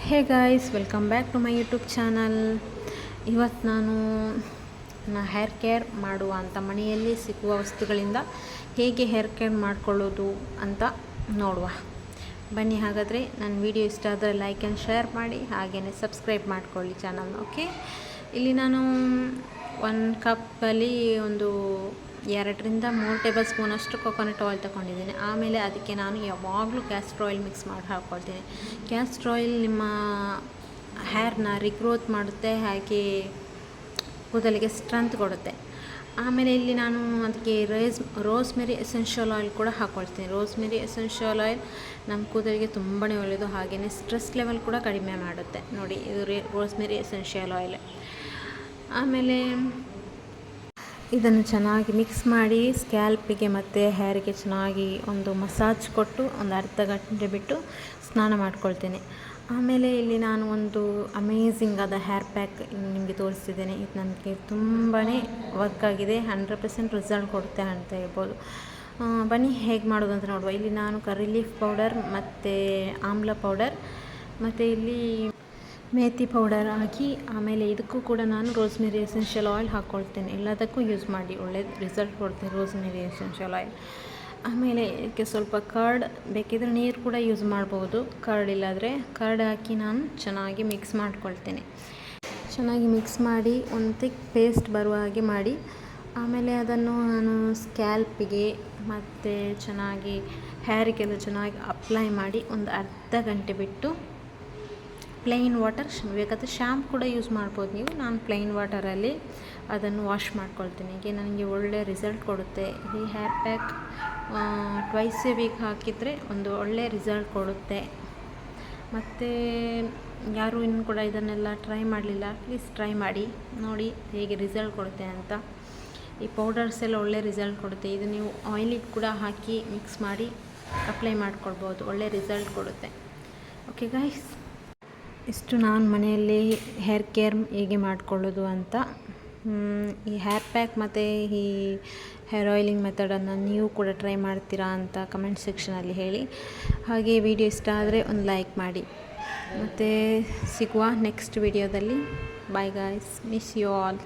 Hey guys, welcome back to my YouTube channel. ಇವತ್ತು ನಾನು hair care ಮಾಡುವಂಥ ಮನೆಯಲ್ಲಿ ಸಿಗುವ ವಸ್ತುಗಳಿಂದ ಹೇಗೆ ಹೇರ್ ಕೇರ್ ಮಾಡಿಕೊಳ್ಳೋದು ಅಂತ ನೋಡುವ ಬನ್ನಿ. ಹಾಗಾದರೆ ನನ್ನ ವಿಡಿಯೋ ಇಷ್ಟ ಆದರೆ ಲೈಕ್ ಆ್ಯಂಡ್ ಶೇರ್ ಮಾಡಿ, ಹಾಗೆಯೇ ಸಬ್ಸ್ಕ್ರೈಬ್ ಮಾಡ್ಕೊಳ್ಳಿ ಚಾನಲ್ನ. ಓಕೆ, ಇಲ್ಲಿ ನಾನು 1 ಕಪ್ಪಲ್ಲಿ ಒಂದು 2-3 ಟೇಬಲ್ ಸ್ಪೂನಷ್ಟು ಕೊಕೊನಟ್ ಆಯಿಲ್ ತೊಗೊಂಡಿದ್ದೀನಿ. ಆಮೇಲೆ ಅದಕ್ಕೆ ನಾನು ಯಾವಾಗಲೂ ಕ್ಯಾಸ್ಟರ್ ಆಯಿಲ್ ಮಿಕ್ಸ್ ಮಾಡಿ ಹಾಕ್ಕೊಳ್ತೀನಿ. ಕ್ಯಾಸ್ಟರ್ ಆಯಿಲ್ ನಿಮ್ಮ ಹೇರ್ನ ರಿಗ್ರೋತ್ ಮಾಡುತ್ತೆ, ಹಾಗೆ ಕೂದಲಿಗೆ ಸ್ಟ್ರೆಂತ್ ಕೊಡುತ್ತೆ. ಆಮೇಲೆ ಇಲ್ಲಿ ನಾನು ಅದಕ್ಕೆ ರೋಸ್ಮೆರಿ ಎಸೆನ್ಷಿಯಲ್ ಆಯಿಲ್ ಕೂಡ ಹಾಕ್ಕೊಳ್ತೀನಿ. ರೋಸ್ಮೆರಿ ಎಸೆನ್ಷಿಯಲ್ ಆಯಿಲ್ ನಮ್ಮ ಕೂದಲಿಗೆ ತುಂಬಾ ಒಳ್ಳೆಯದು, ಹಾಗೆಯೇ ಸ್ಟ್ರೆಸ್ ಲೆವೆಲ್ ಕೂಡ ಕಡಿಮೆ ಮಾಡುತ್ತೆ. ನೋಡಿ, ಇದು ರೋಸ್ಮೆರಿ ಎಸೆನ್ಷಿಯಲ್ ಆಯಿಲ್. ಆಮೇಲೆ ಇದನ್ನು ಚೆನ್ನಾಗಿ ಮಿಕ್ಸ್ ಮಾಡಿ ಸ್ಕ್ಯಾಲ್ಪಿಗೆ ಮತ್ತು ಹೇರಿಗೆ ಚೆನ್ನಾಗಿ ಒಂದು ಮಸಾಜ್ ಕೊಟ್ಟು ಒಂದು ಅರ್ಧ ಗಂಟೆ ಬಿಟ್ಟು ಸ್ನಾನ ಮಾಡ್ಕೊಳ್ತೇನೆ. ಆಮೇಲೆ ಇಲ್ಲಿ ನಾನು ಒಂದು ಅಮೇಝಿಂಗ್ ಆದ ಹೇರ್ ಪ್ಯಾಕ್ ನಿಮಗೆ ತೋರಿಸ್ತಿದ್ದೇನೆ. ಇದು ನನಗೆ ತುಂಬಾ ವರ್ಕ್ ಆಗಿದೆ, 100% ರಿಸಲ್ಟ್ ಕೊಡುತ್ತೆ ಅಂತ ಹೇಳ್ಬೋದು. ಬನ್ನಿ ಹೇಗೆ ಮಾಡೋದು ಅಂತ ನೋಡುವ. ಇಲ್ಲಿ ನಾನು ಕರಿ ಲೀಫ್ ಪೌಡರ್ ಮತ್ತು ಆಮ್ಲ ಪೌಡರ್ ಮತ್ತು ಇಲ್ಲಿ ಮೇಥಿ ಪೌಡರ್ ಹಾಕಿ, ಆಮೇಲೆ ಇದಕ್ಕೂ ಕೂಡ ನಾನು ರೋಸ್ಮೆರಿ ಎಸೆನ್ಷಿಯಲ್ ಆಯಿಲ್ ಹಾಕ್ಕೊಳ್ತೇನೆ. ಎಲ್ಲದಕ್ಕೂ ಯೂಸ್ ಮಾಡಿ, ಒಳ್ಳೆ ರಿಸಲ್ಟ್ ಕೊಡ್ತೇನೆ ರೋಸ್ಮೆರಿ ಎಸೆನ್ಷಿಯಲ್ ಆಯಿಲ್. ಆಮೇಲೆ ಇದಕ್ಕೆ ಸ್ವಲ್ಪ ಕರ್ಡ್, ಬೇಕಿದ್ರೆ ನೀರು ಕೂಡ ಯೂಸ್ ಮಾಡ್ಬೋದು. ಕರ್ಡ್ ಇಲ್ಲಾದರೆ ಕರ್ಡ್ ಹಾಕಿ ನಾನು ಚೆನ್ನಾಗಿ ಮಿಕ್ಸ್ ಮಾಡ್ಕೊಳ್ತೇನೆ. ಚೆನ್ನಾಗಿ ಮಿಕ್ಸ್ ಮಾಡಿ ಒಂದು ಥಿಕ್ ಪೇಸ್ಟ್ ಬರುವ ಹಾಗೆ ಮಾಡಿ, ಆಮೇಲೆ ಅದನ್ನು ನಾನು ಸ್ಕ್ಯಾಲ್ಪಿಗೆ ಮತ್ತು ಚೆನ್ನಾಗಿ ಹೇರಿಗೆಲ್ಲ ಚೆನ್ನಾಗಿ ಅಪ್ಲೈ ಮಾಡಿ ಒಂದು ಅರ್ಧ ಗಂಟೆ ಬಿಟ್ಟು ಪ್ಲೈನ್ ವಾಟರ್, ಬೇಕಾದರೆ ಶ್ಯಾಂಪು ಕೂಡ ಯೂಸ್ ಮಾಡ್ಬೋದು ನೀವು. ನಾನು ಪ್ಲೈನ್ ವಾಟರಲ್ಲಿ ಅದನ್ನು ವಾಶ್ ಮಾಡ್ಕೊಳ್ತೀನಿ. ಹೀಗೆ ನನಗೆ ಒಳ್ಳೆ ರಿಸಲ್ಟ್ ಕೊಡುತ್ತೆ. ಈ hair pack twice a week ಹಾಕಿದರೆ ಒಂದು ಒಳ್ಳೆ ರಿಸಲ್ಟ್ ಕೊಡುತ್ತೆ. ಮತ್ತು ಯಾರು ಇನ್ನೂ ಕೂಡ ಇದನ್ನೆಲ್ಲ ಟ್ರೈ ಮಾಡಲಿಲ್ಲ, ಪ್ಲೀಸ್ ಟ್ರೈ ಮಾಡಿ ನೋಡಿ ಹೇಗೆ ರಿಸಲ್ಟ್ ಕೊಡುತ್ತೆ ಅಂತ. ಈ ಪೌಡರ್ಸ್ ಎಲ್ಲ ಒಳ್ಳೆ ರಿಸಲ್ಟ್ ಕೊಡುತ್ತೆ. ಇದು ನೀವು ಆಯಿಲಿಗೆ ಕೂಡ ಹಾಕಿ ಮಿಕ್ಸ್ ಮಾಡಿ ಅಪ್ಲೈ ಮಾಡ್ಕೊಳ್ಬೋದು, ಒಳ್ಳೆ ರಿಸಲ್ಟ್ ಕೊಡುತ್ತೆ. ಓಕೆ ಗೈಸ್, ಇಷ್ಟು ನಾನು ಮನೆಯಲ್ಲಿ ಹೇರ್ ಕೇರ್ ಹೇಗೆ ಮಾಡಿಕೊಳ್ಳೋದು ಅಂತ. ಈ ಹೇರ್ ಪ್ಯಾಕ್ ಮತ್ತು ಈ ಹೇರ್ ಆಯಿಲಿಂಗ್ ಮೆಥಡನ್ನು ನೀವು ಕೂಡ ಟ್ರೈ ಮಾಡ್ತೀರಾ ಅಂತ ಕಮೆಂಟ್ ಸೆಕ್ಷನಲ್ಲಿ ಹೇಳಿ. ಹಾಗೆ ವಿಡಿಯೋ ಇಷ್ಟ ಆದರೆ ಒಂದು ಲೈಕ್ ಮಾಡಿ. ಮತ್ತು ಸಿಗುವ ನೆಕ್ಸ್ಟ್ ವಿಡಿಯೋದಲ್ಲಿ. Bye guys, miss you all.